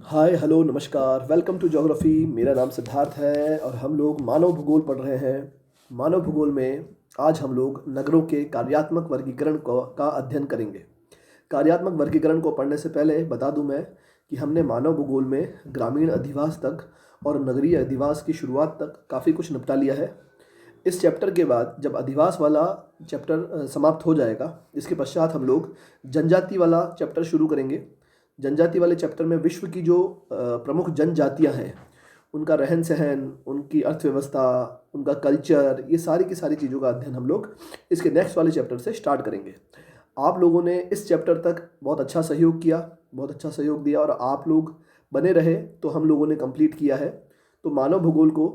Hi hello नमस्कार welcome to geography. मेरा नाम सिद्धार्थ है और हम लोग मानव भूगोल पढ़ रहे हैं। मानव भूगोल में आज हम लोग नगरों के कार्यात्मक वर्गीकरण का अध्ययन करेंगे। कार्यात्मक वर्गीकरण को पढ़ने से पहले बता दूं मैं कि हमने मानव भूगोल में ग्रामीण अधिवास तक और नगरीय अधिवास की शुरुआत तक काफ़ी कुछ निपटा लिया है। इस चैप्टर के बाद जब अधिवास वाला चैप्टर समाप्त हो जाएगा, इसके पश्चात हम लोग जनजाति वाला चैप्टर शुरू करेंगे। जनजाति वाले चैप्टर में विश्व की जो प्रमुख जनजातियां हैं, उनका रहन सहन, उनकी अर्थव्यवस्था, उनका कल्चर, ये सारी की सारी चीज़ों का अध्ययन हम लोग इसके नेक्स्ट वाले चैप्टर से स्टार्ट करेंगे। आप लोगों ने इस चैप्टर तक बहुत अच्छा सहयोग किया, बहुत अच्छा सहयोग दिया और आप लोग बने रहे तो हम लोगों ने कंप्लीट किया है। तो मानव भूगोल को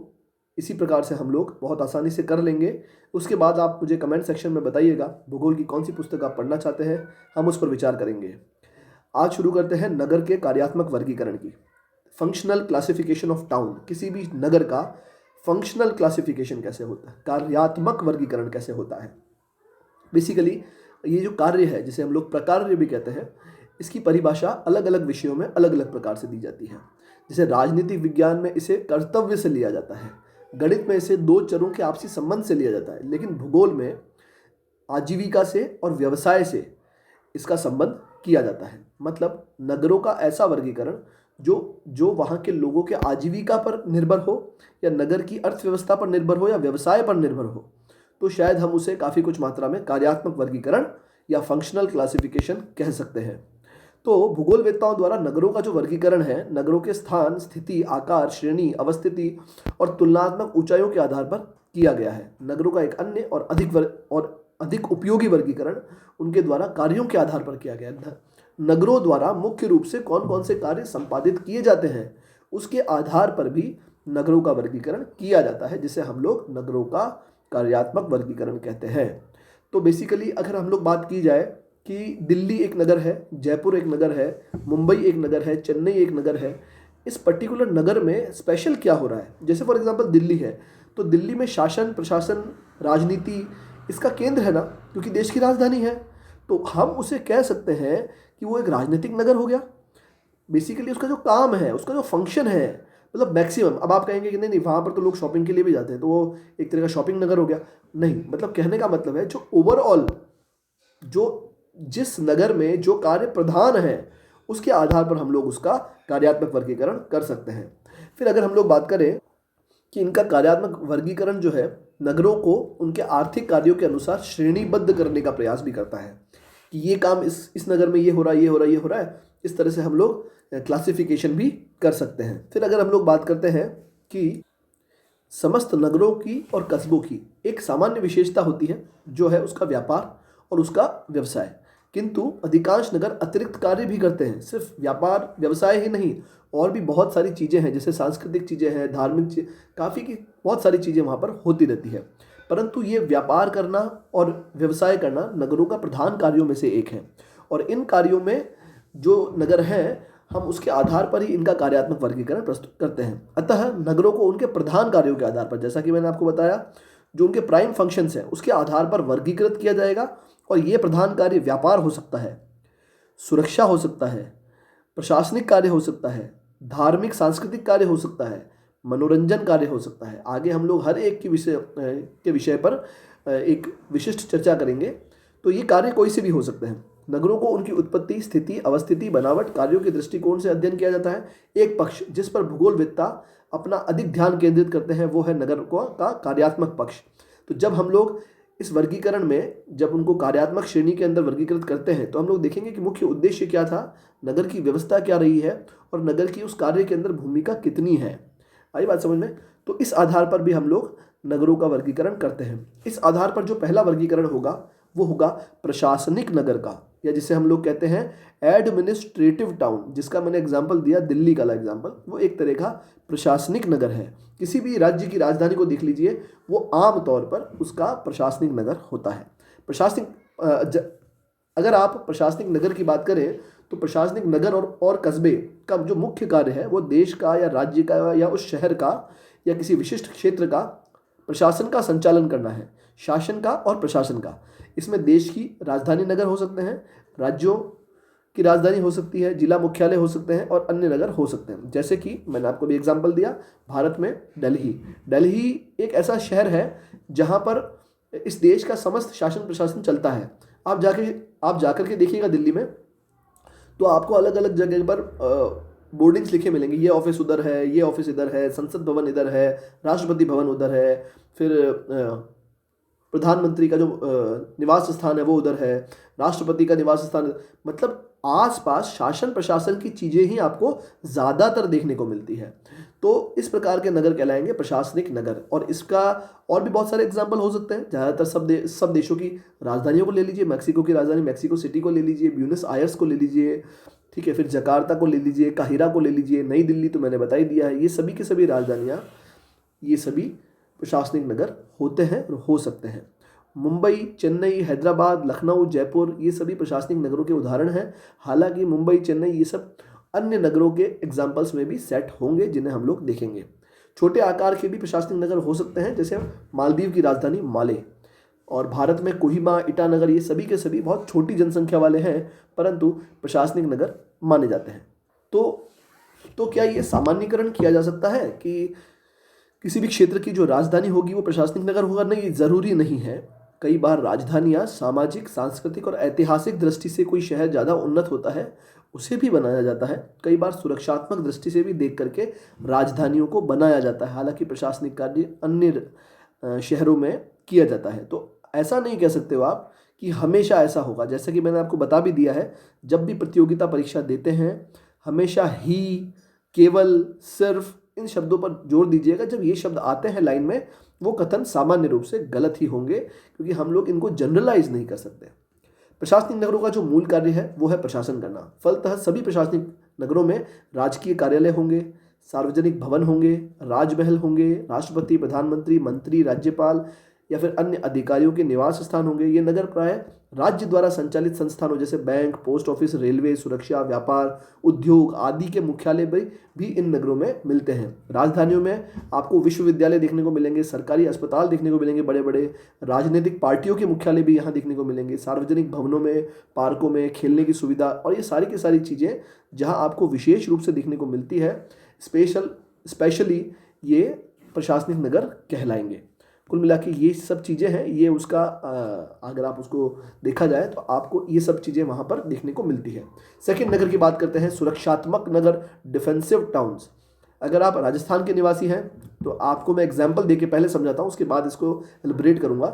इसी प्रकार से हम लोग बहुत आसानी से कर लेंगे। उसके बाद आप मुझे कमेंट सेक्शन में बताइएगा भूगोल की कौन सी पुस्तक आप पढ़ना चाहते हैं, हम उस पर विचार करेंगे। आज शुरू करते हैं नगर के कार्यात्मक वर्गीकरण की। Functional classification of town. किसी भी नगर का फंक्शनल क्लासिफिकेशन कैसे होता है, कार्यात्मक वर्गीकरण कैसे होता है। बेसिकली ये जो कार्य है, जिसे हम लोग प्रकार्य भी कहते हैं, इसकी परिभाषा अलग अलग विषयों में अलग अलग प्रकार से दी जाती है। जैसे राजनीतिक विज्ञान में इसे कर्तव्य से लिया जाता है, गणित में इसे दो चरों के आपसी संबंध से लिया जाता है, लेकिन भूगोल में आजीविका से और व्यवसाय से इसका संबंध किया जाता है। मतलब नगरों का ऐसा वर्गीकरण जो जो वहाँ के लोगों के आजीविका पर निर्भर हो, या नगर की अर्थव्यवस्था पर निर्भर हो, या व्यवसाय पर निर्भर हो, तो शायद हम उसे काफ़ी कुछ मात्रा में कार्यात्मक वर्गीकरण या फंक्शनल क्लासिफिकेशन कह सकते हैं। तो भूगोलवेत्ताओं द्वारा नगरों का जो वर्गीकरण है, नगरों के स्थान, स्थिति, आकार, श्रेणी, अवस्थिति और तुलनात्मक ऊंचाइयों के आधार पर किया गया है। नगरों का एक अन्य और अधिक उपयोगी वर्गीकरण उनके द्वारा कार्यों के आधार पर किया गया। नगरों द्वारा मुख्य रूप से कौन कौन से कार्य संपादित किए जाते हैं, उसके आधार पर भी नगरों का वर्गीकरण किया जाता है, जिसे हम लोग नगरों का कार्यात्मक वर्गीकरण कहते हैं। तो बेसिकली अगर हम लोग बात की जाए कि दिल्ली एक नगर है, जयपुर एक नगर है, मुंबई एक नगर है, चेन्नई एक नगर है, इस पर्टिकुलर नगर में स्पेशल क्या हो रहा है। जैसे फॉर एग्जांपल दिल्ली है, तो दिल्ली में शासन, प्रशासन, राजनीति इसका केंद्र है ना, क्योंकि देश की राजधानी है। तो हम उसे कह सकते हैं कि वो एक राजनीतिक नगर हो गया। बेसिकली उसका जो काम है, उसका जो फंक्शन है, मतलब मैक्सिमम। अब आप कहेंगे कि नहीं नहीं, वहाँ पर तो लोग शॉपिंग के लिए भी जाते हैं, तो वो एक तरह का शॉपिंग नगर हो गया। नहीं, मतलब कहने का मतलब है जो ओवरऑल, जो जिस नगर में जो कार्य प्रधान है, उसके आधार पर हम लोग उसका कार्यात्मक वर्गीकरण कर सकते हैं। फिर अगर हम लोग बात करें कि इनका कार्यात्मक वर्गीकरण जो है, नगरों को उनके आर्थिक कार्यों के अनुसार श्रेणीबद्ध करने का प्रयास भी करता है कि ये काम इस नगर में ये हो रहा है, ये हो रहा है, ये हो रहा है। इस तरह से हम लोग क्लासिफिकेशन भी कर सकते हैं। फिर अगर हम लोग बात करते हैं कि समस्त नगरों की और कस्बों की एक सामान्य विशेषता होती है, जो है उसका व्यापार और उसका व्यवसाय। किंतु अधिकांश नगर अतिरिक्त कार्य भी करते हैं, सिर्फ व्यापार व्यवसाय ही नहीं, और भी बहुत सारी चीज़ें हैं, जैसे सांस्कृतिक चीज़ें हैं, धार्मिक काफ़ी की बहुत सारी चीज़ें वहाँ पर होती रहती है। परंतु ये व्यापार करना और व्यवसाय करना नगरों का प्रधान कार्यों में से एक है, और इन कार्यों में जो नगर हैं, हम उसके आधार पर ही इनका कार्यात्मक वर्गीकरण प्रस्तुत करते हैं। अतः नगरों को उनके प्रधान कार्यों के आधार पर, जैसा कि मैंने आपको बताया, जो उनके प्राइम फंक्शंस हैं, उसके आधार पर वर्गीकृत किया जाएगा। और ये प्रधान कार्य व्यापार हो सकता है, सुरक्षा हो सकता है, प्रशासनिक कार्य हो सकता है, धार्मिक सांस्कृतिक कार्य हो सकता है, मनोरंजन कार्य हो सकता है। आगे हम लोग हर एक के विषय पर एक विशिष्ट चर्चा करेंगे। तो ये कार्य कोई से भी हो सकते हैं। नगरों को उनकी उत्पत्ति, स्थिति, अवस्थिति, बनावट, कार्यों के दृष्टिकोण से अध्ययन किया जाता है। एक पक्ष जिस पर भूगोलवेत्ता अपना अधिक ध्यान केंद्रित करते हैं, वो है नगर का कार्यात्मक पक्ष। तो जब हम लोग इस वर्गीकरण में, जब उनको कार्यात्मक श्रेणी के अंदर वर्गीकृत करते हैं, तो हम लोग देखेंगे कि मुख्य उद्देश्य क्या था, नगर की व्यवस्था क्या रही है, और नगर की उस कार्य के अंदर भूमिका कितनी है। आई बात समझ में? तो इस आधार पर भी हम लोग नगरों का वर्गीकरण करते हैं। इस आधार पर जो पहला वर्गीकरण होगा, वो होगा प्रशासनिक नगर का, या जिसे हम लोग कहते हैं एडमिनिस्ट्रेटिव टाउन। जिसका मैंने एग्जाम्पल दिया, दिल्ली का एग्जाम्पल, वो एक तरह का प्रशासनिक नगर है। किसी भी राज्य की राजधानी को देख लीजिए, वो आम तौर पर उसका प्रशासनिक नगर होता है। अगर आप प्रशासनिक नगर की बात करें, तो प्रशासनिक नगर और कस्बे का जो मुख्य कार्य है, वो देश का या राज्य का या उस शहर का या किसी विशिष्ट क्षेत्र का प्रशासन का संचालन करना है, शासन का और प्रशासन का। इसमें देश की राजधानी नगर हो सकते हैं, राज्यों की राजधानी हो सकती है, जिला मुख्यालय हो सकते हैं और अन्य नगर हो सकते हैं। जैसे कि मैंने आपको भी एग्जांपल दिया, भारत में दिल्ली। दिल्ली एक ऐसा शहर है जहां पर इस देश का समस्त शासन प्रशासन चलता है। आप जाकर के देखिएगा दिल्ली में, तो आपको अलग अलग जगह पर बोर्डिंग्स लिखे मिलेंगे, ये ऑफिस उधर है, ये ऑफिस इधर है, संसद भवन इधर है, राष्ट्रपति भवन उधर है, फिर प्रधानमंत्री का जो निवास स्थान है वो उधर है, राष्ट्रपति का निवास स्थान, मतलब आसपास शासन प्रशासन की चीज़ें ही आपको ज़्यादातर देखने को मिलती है। तो इस प्रकार के नगर कहलाएंगे प्रशासनिक नगर। और इसका और भी बहुत सारे एग्जाम्पल हो सकते हैं। ज़्यादातर सब देशों की राजधानियों को ले लीजिए, मैक्सिको की राजधानी मैक्सिको सिटी को ले लीजिए, ब्यूनस आयर्स को ले लीजिए, ठीक है, फिर जकार्ता को ले लीजिए, काहिरा को ले लीजिए, नई दिल्ली तो मैंने बता ही दिया है। ये सभी की सभी राजधानियाँ, ये सभी प्रशासनिक नगर होते हैं और हो सकते हैं। मुंबई, चेन्नई, हैदराबाद, लखनऊ, जयपुर, ये सभी प्रशासनिक नगरों के उदाहरण हैं। हालांकि मुंबई, चेन्नई ये सब अन्य नगरों के एग्जाम्पल्स में भी सेट होंगे जिन्हें हम लोग देखेंगे। छोटे आकार के भी प्रशासनिक नगर हो सकते हैं, जैसे मालदीव की राजधानी माले, और भारत में कोहिमा, ईटानगर, ये सभी के सभी बहुत छोटी जनसंख्या वाले हैं परंतु प्रशासनिक नगर माने जाते हैं। तो क्या ये सामान्यीकरण किया जा सकता है कि किसी भी क्षेत्र की जो राजधानी होगी वो प्रशासनिक नगर होगा? नहीं, ज़रूरी नहीं है। कई बार राजधानियाँ सामाजिक, सांस्कृतिक और ऐतिहासिक दृष्टि से कोई शहर ज़्यादा उन्नत होता है, उसे भी बनाया जाता है। कई बार सुरक्षात्मक दृष्टि से भी देख करके राजधानियों को बनाया जाता है। हालांकि प्रशासनिक कार्य अन्य शहरों में किया जाता है। तो ऐसा नहीं कह सकते हो आप कि हमेशा ऐसा होगा। जैसा कि मैंने आपको बता भी दिया है, जब भी प्रतियोगिता परीक्षा देते हैं हमेशा ही, केवल, सिर्फ इन शब्दों पर जोर दीजिएगा। जब ये शब्द आते हैं लाइन में, वो कथन सामान्य रूप से गलत ही होंगे, क्योंकि हम लोग इनको जनरलाइज नहीं कर सकते। प्रशासनिक नगरों का जो मूल कार्य है वो है प्रशासन करना। फलतः सभी प्रशासनिक नगरों में राजकीय कार्यालय होंगे, सार्वजनिक भवन होंगे, राजमहल होंगे, राष्ट्रपति, प्रधानमंत्री, मंत्री, राज्यपाल या फिर अन्य अधिकारियों के निवास स्थान होंगे। ये नगर प्राय राज्य द्वारा संचालित संस्थानों जैसे बैंक, पोस्ट ऑफिस, रेलवे, सुरक्षा, व्यापार, उद्योग आदि के मुख्यालय भी इन नगरों में मिलते हैं। राजधानियों में आपको विश्वविद्यालय देखने को मिलेंगे, सरकारी अस्पताल देखने को मिलेंगे, बड़े बड़े राजनीतिक पार्टियों के मुख्यालय भी यहाँ देखने को मिलेंगे, सार्वजनिक भवनों में, पार्कों में खेलने की सुविधा, और ये सारी की सारी चीज़ें जहाँ आपको विशेष रूप से देखने को मिलती है, स्पेशली ये प्रशासनिक नगर कहलाएंगे। कुल मिला के ये सब चीज़ें हैं, ये उसका अगर आप उसको देखा जाए तो आपको ये सब चीज़ें वहाँ पर देखने को मिलती है। सेकंड नगर की बात करते हैं, सुरक्षात्मक नगर, डिफेंसिव टाउन्स। अगर आप राजस्थान के निवासी हैं तो आपको मैं एग्जाम्पल दे के पहले समझाता हूँ, उसके बाद इसको एलिब्रेट करूँगा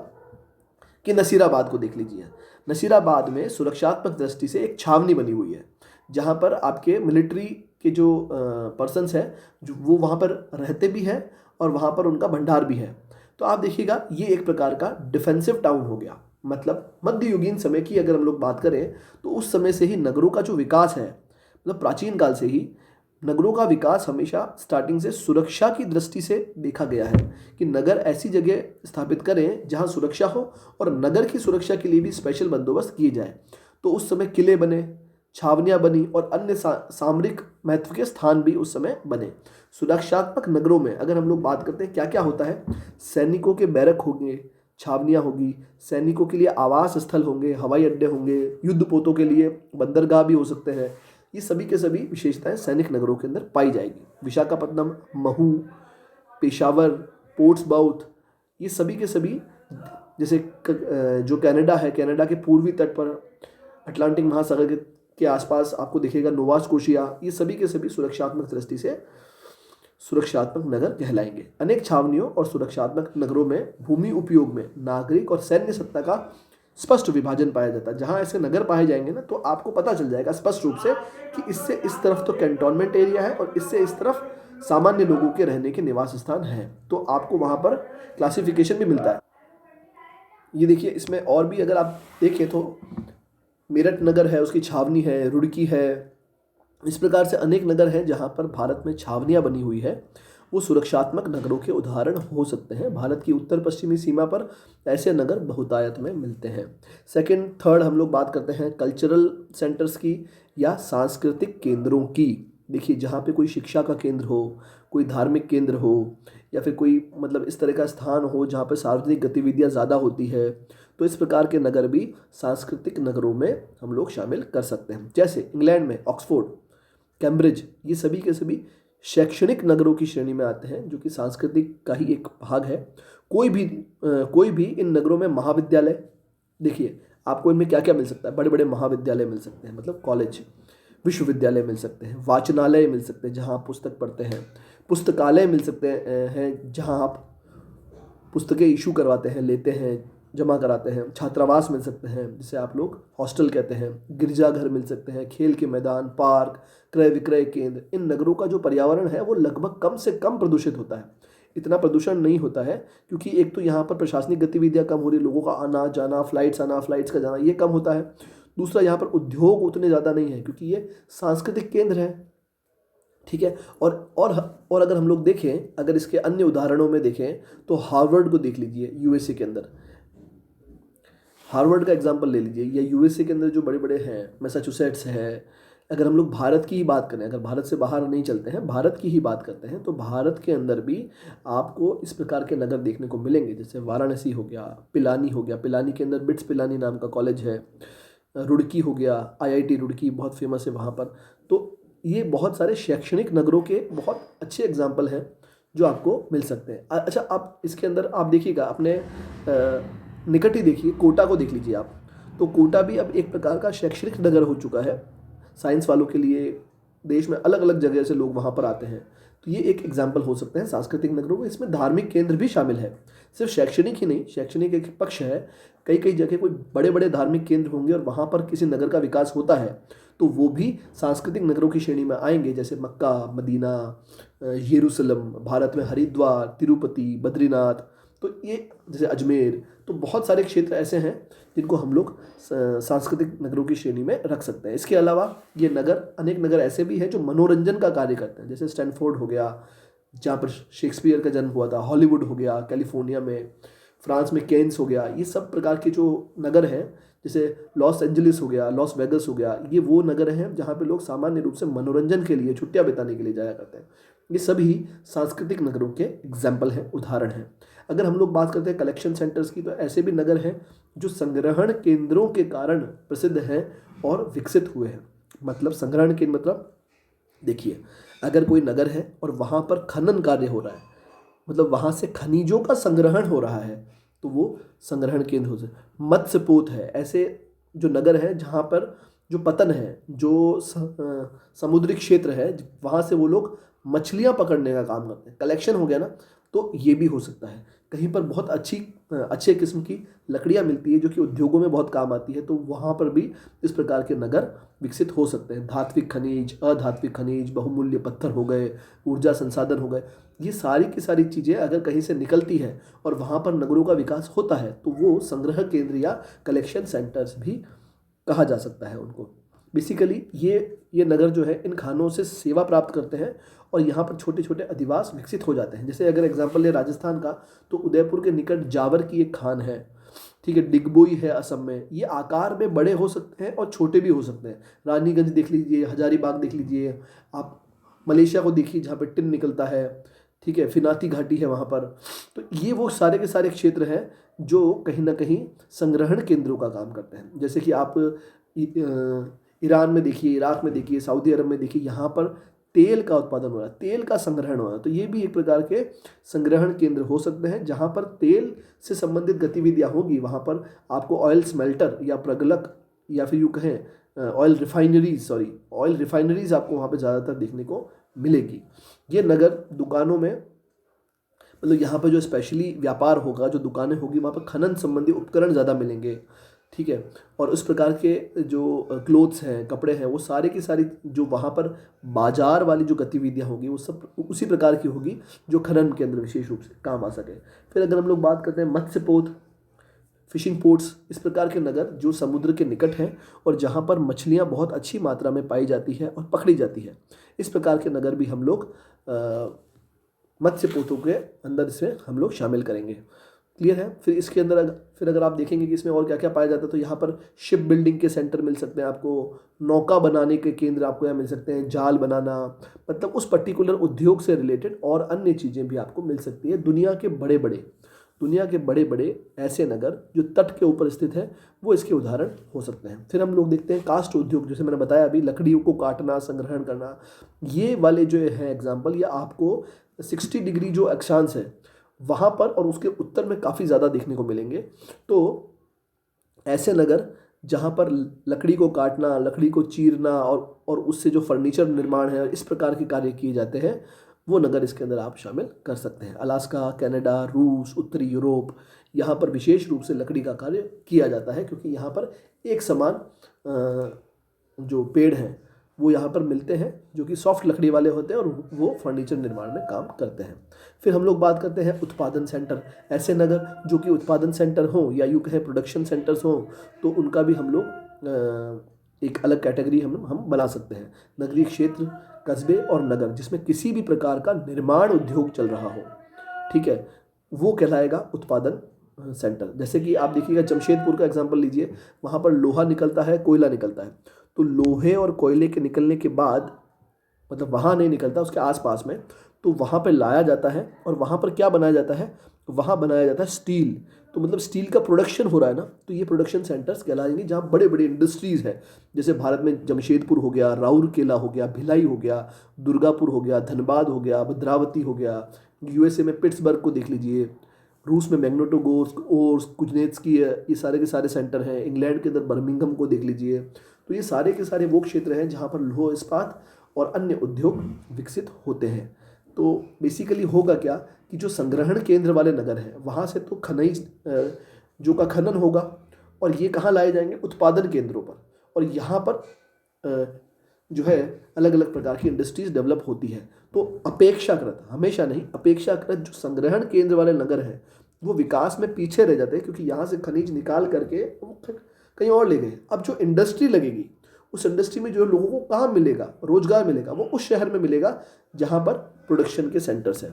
कि नसीराबाद को देख लीजिए। नसीराबाद में सुरक्षात्मक दृष्टि से एक छावनी बनी हुई है, जहाँ पर आपके मिलिट्री के जो पर्सन्स हैं जो वो वहाँ पर रहते भी हैं और वहाँ पर उनका भंडार भी है। तो आप देखिएगा ये एक प्रकार का डिफेंसिव टाउन हो गया। मतलब मध्ययुगीन समय की अगर हम लोग बात करें तो उस समय से ही नगरों का जो विकास है, मतलब प्राचीन काल से ही नगरों का विकास हमेशा स्टार्टिंग से सुरक्षा की दृष्टि से देखा गया है कि नगर ऐसी जगह स्थापित करें जहां सुरक्षा हो और नगर की सुरक्षा के लिए भी स्पेशल बंदोबस्त किए जाए। तो उस समय किले बने, छावनियाँ बनी और अन्य सामरिक महत्व के स्थान भी उस समय बने। सुरक्षात्मक नगरों में अगर हम लोग बात करते हैं क्या क्या होता है, सैनिकों के बैरक होंगे, छावनियाँ होगी, सैनिकों के लिए आवास स्थल होंगे, हवाई अड्डे होंगे, युद्धपोतों के लिए बंदरगाह भी हो सकते हैं। ये सभी के सभी विशेषताएं सैनिक नगरों के अंदर पाई जाएगी। विशाखापट्टनम, महू, पेशावर, पोर्ट्समाउथ, ये सभी के सभी, जैसे जो कनाडा है, कनाडा के पूर्वी तट पर अटलांटिक महासागर के आसपास आपको दिखेगा नोवा स्कोशिया, ये सभी के सभी सुरक्षात्मक दृष्टि से सुरक्षात्मक नगर कहलाएंगे। अनेक छावनियों और सुरक्षात्मक नगरों में भूमि उपयोग में नागरिक और सैन्य सत्ता का स्पष्ट विभाजन पाया जाता है। जहां ऐसे नगर पाए जाएंगे ना तो आपको पता चल जाएगा स्पष्ट रूप से कि इससे इस तरफ तो कैंटोनमेंट एरिया है और इससे इस तरफ सामान्य लोगों के रहने के निवास स्थान है। तो आपको वहां पर क्लासिफिकेशन भी मिलता है। ये देखिए, इसमें और भी अगर आप देखें तो मेरठ नगर है, उसकी छावनी है, रुड़की है, इस प्रकार से अनेक नगर हैं जहां पर भारत में छावनियां बनी हुई है। वो सुरक्षात्मक नगरों के उदाहरण हो सकते हैं। भारत की उत्तर पश्चिमी सीमा पर ऐसे नगर बहुतायत में मिलते हैं। सेकंड, थर्ड हम लोग बात करते हैं कल्चरल सेंटर्स की या सांस्कृतिक केंद्रों की। देखिए, जहाँ पे कोई शिक्षा का केंद्र हो, कोई धार्मिक केंद्र हो या फिर कोई मतलब इस तरह का स्थान हो जहाँ पर सार्वजनिक गतिविधियाँ ज़्यादा होती है, तो इस प्रकार के नगर भी सांस्कृतिक नगरों में हम लोग शामिल कर सकते हैं। जैसे इंग्लैंड में ऑक्सफोर्ड, कैम्ब्रिज, ये सभी के सभी शैक्षणिक नगरों की श्रेणी में आते हैं, जो कि सांस्कृतिक का ही एक भाग है। कोई भी इन नगरों में महाविद्यालय, देखिए आपको इनमें क्या क्या मिल सकता है, बड़े बड़े महाविद्यालय मिल सकते हैं, मतलब कॉलेज, विश्वविद्यालय मिल सकते हैं, वाचनालय मिल सकते हैं जहाँ आप पुस्तक पढ़ते हैं, पुस्तकालय मिल सकते हैं जहाँ आप पुस्तकें इशू करवाते हैं, लेते हैं, जमा कराते हैं, छात्रावास मिल सकते हैं जिसे आप लोग हॉस्टल कहते हैं, गिरजाघर मिल सकते हैं, खेल के मैदान, पार्क, क्रय विक्रय केंद्र। इन नगरों का जो पर्यावरण है वो लगभग कम से कम प्रदूषित होता है। इतना प्रदूषण नहीं होता है क्योंकि एक तो यहाँ पर प्रशासनिक गतिविधियाँ कम हो रही, लोगों का आना जाना, फ्लाइट्स आना, फ्लाइट्स का जाना, ये कम होता है। दूसरा, यहाँ पर उद्योग उतने ज़्यादा नहीं है क्योंकि ये सांस्कृतिक केंद्र है, ठीक है। और अगर हम लोग देखें, अगर इसके अन्य उदाहरणों में देखें तो हार्वर्ड को देख लीजिए, यूएसए के अंदर हार्वर्ड का एग्जांपल ले लीजिए, या यूएसए के अंदर जो बड़े बड़े हैं, मैसाचुसेट्स है। अगर हम लोग भारत की ही बात करें, अगर भारत से बाहर नहीं चलते हैं, भारत की ही बात करते हैं, तो भारत के अंदर भी आपको इस प्रकार के नगर देखने को मिलेंगे। जैसे वाराणसी हो गया, पिलानी हो गया, पिलानी के अंदर बिट्स पिलानी नाम का कॉलेज है, रुड़की हो गया, आईआईटी रुड़की बहुत फेमस है वहाँ पर। तो ये बहुत सारे शैक्षणिक नगरों के बहुत अच्छे एग्जाम्पल हैं जो आपको मिल सकते हैं। अच्छा, आप इसके अंदर आप देखिएगा, अपने निकट ही देखिए, कोटा को देख लीजिए आप। तो कोटा भी अब एक प्रकार का शैक्षणिक नगर हो चुका है साइंस वालों के लिए। देश में अलग अलग जगह से लोग वहाँ पर आते हैं, तो ये एक एग्जाम्पल हो सकते हैं सांस्कृतिक नगरों में। इसमें धार्मिक केंद्र भी शामिल है, सिर्फ शैक्षणिक ही नहीं, शैक्षणिक एक पक्ष है। कई कई जगह कोई बड़े बड़े धार्मिक केंद्र होंगे और वहाँ पर किसी नगर का विकास होता है तो वो भी सांस्कृतिक नगरों की श्रेणी में आएंगे। जैसे मक्का, मदीना, यरूशलेम, भारत में हरिद्वार, तिरुपति, बद्रीनाथ, तो ये जैसे अजमेर, तो बहुत सारे क्षेत्र ऐसे हैं जिनको हम लोग सांस्कृतिक नगरों की श्रेणी में रख सकते हैं। इसके अलावा ये नगर, अनेक नगर ऐसे भी हैं जो मनोरंजन का कार्य करते हैं। जैसे स्टैनफोर्ड हो गया, जहाँ पर शेक्सपियर का जन्म हुआ था, हॉलीवुड हो गया कैलिफोर्निया में, फ्रांस में केन्स हो गया। ये सब प्रकार के जो नगर हैं, जैसे लॉस एंजलिस हो गया, लॉस वेगस हो गया, ये वो नगर हैं जहाँ पे लोग सामान्य रूप से मनोरंजन के लिए, छुट्टियाँ बिताने के लिए जाया करते हैं। ये सभी सांस्कृतिक नगरों के एग्जाम्पल हैं, उदाहरण हैं। अगर हम लोग बात करते हैं कलेक्शन सेंटर्स की, तो ऐसे भी नगर हैं जो संग्रहण केंद्रों के कारण प्रसिद्ध हैं और विकसित हुए हैं। मतलब संग्रहण केंद्र, मतलब देखिए, अगर कोई नगर है और वहाँ पर खनन कार्य हो रहा है, मतलब वहाँ से खनिजों का संग्रहण हो रहा है, तो वो संग्रहण केंद्र हो सकता है। मत्स्यपोत है, ऐसे जो नगर हैं जहाँ पर जो पतन है, जो समुद्री क्षेत्र है, वहाँ से वो लोग मछलियाँ पकड़ने का काम करते हैं, कलेक्शन हो गया ना, तो ये भी हो सकता है। कहीं पर बहुत अच्छे किस्म की लकड़ियाँ मिलती है जो कि उद्योगों में बहुत काम आती है, तो वहाँ पर भी इस प्रकार के नगर विकसित हो सकते हैं। धात्विक खनिज, अधात्विक खनिज, बहुमूल्य पत्थर हो गए, ऊर्जा संसाधन हो गए, ये सारी की सारी चीज़ें अगर कहीं से निकलती है और वहाँ पर नगरों का विकास होता है तो वो संग्रह केंद्र या कलेक्शन सेंटर्स भी कहा जा सकता है उनको। बेसिकली ये नगर जो है इन खानों से सेवा प्राप्त करते हैं और यहाँ पर छोटे छोटे अधिवास विकसित हो जाते हैं। जैसे अगर एग्जांपल ले राजस्थान का, तो उदयपुर के निकट जावर की एक खान है, ठीक है, डिगबोई है असम में। ये आकार में बड़े हो सकते हैं और छोटे भी हो सकते हैं। रानीगंज देख लीजिए, हजारीबाग देख लीजिए आप, मलेशिया को देखिए जहाँ पे टिन निकलता है, ठीक है, फिनाती घाटी है वहाँ पर। तो ये वो सारे के सारे क्षेत्र हैं जो कहीं ना कहीं संग्रहण केंद्रों का काम करते हैं। जैसे कि आप ईरान में देखिए, इराक में देखिए, सऊदी अरब में देखिए, यहाँ पर तेल का उत्पादन हो रहा है, तेल का संग्रहण हो रहा है। तो ये भी एक प्रकार के संग्रहण केंद्र हो सकते हैं जहाँ पर तेल से गतिविधियाँ होगी। वहाँ पर आपको ऑयल स्मेल्टर या प्रगलक, या फिर यूँ कहें ऑयल रिफाइनरीज आपको वहाँ पर ज़्यादातर देखने को मिलेगी। ये नगर दुकानों में, मतलब यहाँ पर जो स्पेशली व्यापार होगा, जो दुकानें होगी, वहाँ पर खनन संबंधी उपकरण ज़्यादा मिलेंगे, ठीक है। और उस प्रकार के जो क्लोथ्स हैं, कपड़े हैं, वो सारे की सारी जो वहाँ पर बाजार वाली जो गतिविधियाँ होगी वो सब उसी प्रकार की होगी जो खनन के अंदर विशेष रूप से काम आ सके। फिर अगर हम लोग बात करते हैं मत्स्य पोत, फिशिंग पोर्ट्स, इस प्रकार के नगर जो समुद्र के निकट हैं और जहाँ पर मछलियाँ बहुत अच्छी मात्रा में पाई जाती है और पकड़ी जाती है, इस प्रकार के नगर भी हम लोग मत्स्य पोतों के अंदर से हम लोग शामिल करेंगे। क्लियर है। फिर इसके अंदर अगर आप देखेंगे कि इसमें और क्या क्या पाया जाता है, तो यहाँ पर शिप बिल्डिंग के सेंटर मिल सकते हैं आपको, नौका बनाने के केंद्र आपको यहाँ मिल सकते हैं, जाल बनाना, मतलब उस पर्टिकुलर उद्योग से रिलेटेड और अन्य चीज़ें भी आपको मिल सकती है। दुनिया के बड़े बड़े दुनिया के बड़े बड़े ऐसे नगर जो तट के ऊपर स्थित है वो इसके उदाहरण हो सकते हैं। फिर हम लोग देखते हैं कास्ट उद्योग, जैसे मैंने बताया अभी, लकड़ियों को काटना, संग्रहण करना, ये वाले जो है एग्जाम्पल, ये आपको 60 डिग्री जो अक्षांश है वहाँ पर और उसके उत्तर में काफ़ी ज़्यादा देखने को मिलेंगे। तो ऐसे नगर जहाँ पर लकड़ी को काटना, लकड़ी को चीरना और उससे जो फर्नीचर निर्माण है, इस प्रकार के कार्य किए जाते हैं, वो नगर इसके अंदर आप शामिल कर सकते हैं। अलास्का, कनाडा, रूस, उत्तरी यूरोप, यहाँ पर विशेष रूप से लकड़ी का कार्य किया जाता है क्योंकि यहाँ पर एक समान जो पेड़ हैं वो यहाँ पर मिलते हैं जो कि सॉफ्ट लकड़ी वाले होते हैं और वो फर्नीचर निर्माण में काम करते हैं। फिर हम लोग बात करते हैं उत्पादन सेंटर। ऐसे नगर जो कि उत्पादन सेंटर हों या यूँ कहें प्रोडक्शन सेंटर्स हों, तो उनका भी हम लोग एक अलग कैटेगरी हम बना सकते हैं। नगरीय क्षेत्र, कस्बे और नगर जिसमें किसी भी प्रकार का निर्माण उद्योग चल रहा हो, ठीक है, वो कहलाएगा उत्पादन सेंटर। जैसे कि आप देखिएगा जमशेदपुर का एग्जांपल लीजिए, वहाँ पर लोहा निकलता है, कोयला निकलता है, तो लोहे और कोयले के निकलने के बाद, मतलब वहाँ नहीं निकलता, उसके आसपास में, तो वहाँ पे लाया जाता है और वहाँ पर क्या बनाया जाता है, वहाँ बनाया जाता है स्टील। तो मतलब स्टील का प्रोडक्शन हो रहा है ना, तो ये प्रोडक्शन सेंटर्स कहलाएंगे जहाँ बड़े बड़े इंडस्ट्रीज़ है। जैसे भारत में जमशेदपुर हो गया, राउरकेला हो गया, भिलाई हो गया, दुर्गापुर हो गया, धनबाद हो गया, भद्रावती हो गया। यूएसए में पिट्सबर्ग को देख लीजिए, रूस में मैग्नेटोगोर्स्क, ओर्स्क, कुजनेत्स्की, ये सारे के सारे सेंटर हैं। इंग्लैंड के अंदर बर्मिंघम को देख लीजिए। तो ये सारे के सारे वो क्षेत्र हैं जहाँ पर लौह इस्पात और अन्य उद्योग विकसित होते हैं। तो बेसिकली होगा क्या कि जो संग्रहण केंद्र वाले नगर हैं वहाँ से तो खनिज जो का खनन होगा और ये कहाँ लाए जाएंगे, उत्पादन केंद्रों पर, और यहाँ पर जो है अलग अलग प्रकार की इंडस्ट्रीज डेवलप होती है। तो अपेक्षाकृत, हमेशा नहीं, अपेक्षाकृत जो संग्रहण केंद्र वाले नगर हैं वो विकास में पीछे रह जाते हैं क्योंकि यहाँ से खनिज निकाल करके वो कहीं और ले गए। अब जो इंडस्ट्री लगेगी उस इंडस्ट्री में जो लोगों को कहाँ मिलेगा, रोजगार मिलेगा, वो उस शहर में मिलेगा जहाँ पर प्रोडक्शन के सेंटर्स हैं।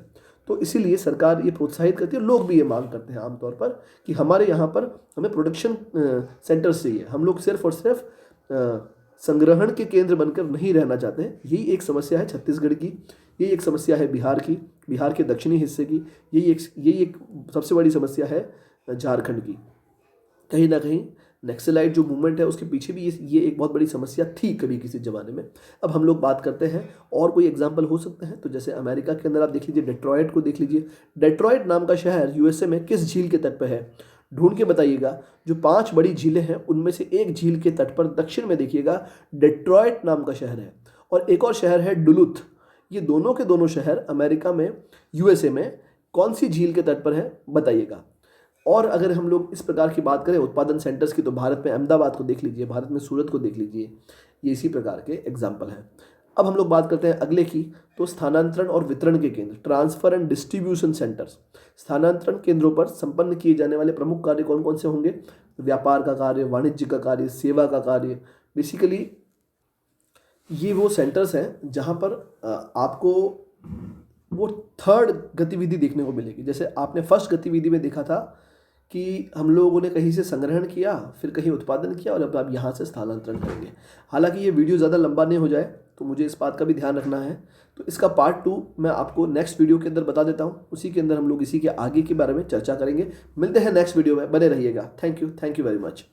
तो इसीलिए सरकार ये प्रोत्साहित करती है, लोग भी ये मांग करते हैं आमतौर पर कि हमारे यहाँ पर हमें प्रोडक्शन सेंटर्स चाहिए, हम लोग सिर्फ और सिर्फ संग्रहण के केंद्र बनकर नहीं रहना चाहते हैं। यही एक समस्या है छत्तीसगढ़ की, यही एक समस्या है बिहार की, बिहार के दक्षिणी हिस्से की, यही एक सबसे बड़ी समस्या है झारखंड की। कहीं ना कहीं नक्सलाइट जो मूवमेंट है उसके पीछे भी ये एक बहुत बड़ी समस्या थी कभी किसी ज़माने में। अब हम लोग बात करते हैं और कोई एग्जांपल हो सकते हैं, तो जैसे अमेरिका के अंदर आप देख लीजिए, डेट्रॉयट को देख लीजिए। डेट्रॉयट नाम का शहर यूएसए में किस झील के तट पर है, ढूंढ के बताइएगा। जो 5 बड़ी झीलें हैं उनमें से एक झील के तट पर दक्षिण में देखिएगा डेट्रॉयट नाम का शहर है, और एक और शहर है डुलुथ। ये दोनों के दोनों शहर अमेरिका में, यूएसए में कौन सी झील के तट पर है बताइएगा। और अगर हम लोग इस प्रकार की बात करें उत्पादन सेंटर्स की, तो भारत में अहमदाबाद को देख लीजिए, भारत में सूरत को देख लीजिए, ये इसी प्रकार के एग्जाम्पल हैं। अब हम लोग बात करते हैं अगले की, तो स्थानांतरण और वितरण के केंद्र, ट्रांसफर एंड डिस्ट्रीब्यूशन सेंटर्स। स्थानांतरण केंद्रों पर संपन्न किए जाने वाले प्रमुख कार्य कौन कौन से होंगे, व्यापार का कार्य, वाणिज्य का कार्य, सेवा का कार्य। बेसिकली ये वो सेंटर्स हैं जहाँ पर आपको वो थर्ड गतिविधि देखने को मिलेगी। जैसे आपने फर्स्ट गतिविधि में देखा था कि हम लोगों ने कहीं से संग्रहण किया, फिर कहीं उत्पादन किया, और अब आप यहाँ से स्थानांतरण करेंगे। हालांकि ये वीडियो ज़्यादा लंबा नहीं हो जाए तो मुझे इस बात का भी ध्यान रखना है, तो इसका पार्ट 2 मैं आपको नेक्स्ट वीडियो के अंदर बता देता हूँ। उसी के अंदर हम लोग इसी के आगे के बारे में चर्चा करेंगे। मिलते हैं नेक्स्ट वीडियो में, बने रहिएगा। Thank you very much.